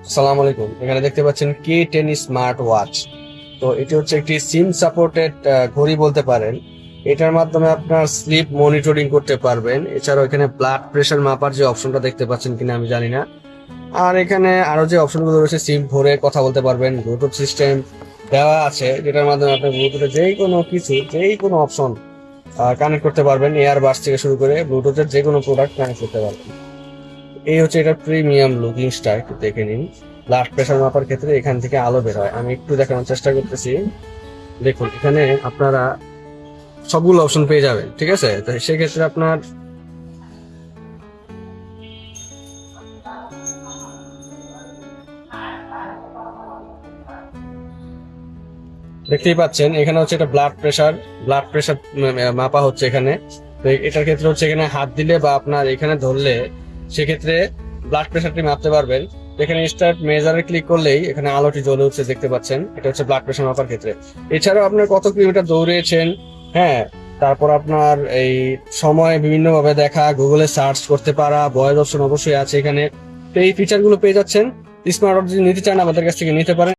আসসালামু আলাইকুম। এখানে দেখতে পাচ্ছেন K10 স্মার্ট ওয়াচ। তো এটি হচ্ছে একটি সিম সাপোর্টেড ঘড়ি বলতে পারেন। এটার মাধ্যমে আপনার স্লিপ মনিটরিং করতে পারবেন। এছাড়াও এখানে ব্লাড প্রেশার মাপার যে অপশনটা দেখতে পাচ্ছেন কিনা আমি জানি না। আর এখানে আরো যে অপশনগুলো রয়েছে, সিম ভরে কথা বলতে পারবেন, ব্লুটুথ সিস্টেম দেওয়া আছে যেটার মাধ্যমে আপনি ব্লুটুথে যেই কোনো অপশন কানেক্ট করতে পারবেন। এয়ারবাডস থেকে শুরু করে ব্লুটুথের যে কোনো প্রোডাক্ট কানেক্ট করতে পারবেন। এই হচ্ছে এটার প্রিমিয়াম লুকিংসটা, একটু দেখে নিন। ব্লাড প্রেশার মাপার ক্ষেত্রে এখান থেকে আলো বের হয়, আমি একটু দেখানোর চেষ্টা করতেছি। দেখুন এখানে আপনারা সবগুলো অপশন পেয়ে যাবেন, ঠিক আছে? তো সেক্ষেত্রে আপনার দেখতেই পাচ্ছেন এখানে হচ্ছে এটা ব্লাড প্রেশার মাপা হচ্ছে এখানে। তো এটার ক্ষেত্রে হচ্ছে এখানে হাত দিলে বা আপনার এখানে ধরলে সেক্ষেত্রে ব্লাড প্রেশারটি মাপতে পারবেন। এখানে স্টার্ট মেজারে ক্লিক করলেই এখানে আলোটি জ্বলে উঠছে, দেখতে পাচ্ছেন। এটা হচ্ছে ব্লাড প্রেশার মাপার ক্ষেত্রে। এছাড়াও আপনার কত কিলোমিটার দৌড়িয়েছেন, হ্যাঁ, তারপর আপনার এই সময় বিভিন্নভাবে দেখা, গুগলে সার্চ করতে পারা, ভয়েস অপশন অবশ্যই আছে এখানে। তো এই ফিচার গুলো পেয়ে যাচ্ছেন। স্মার্ট ওয়াচ যদি নিতে চান আমাদের কাছ থেকে নিতে পারেন।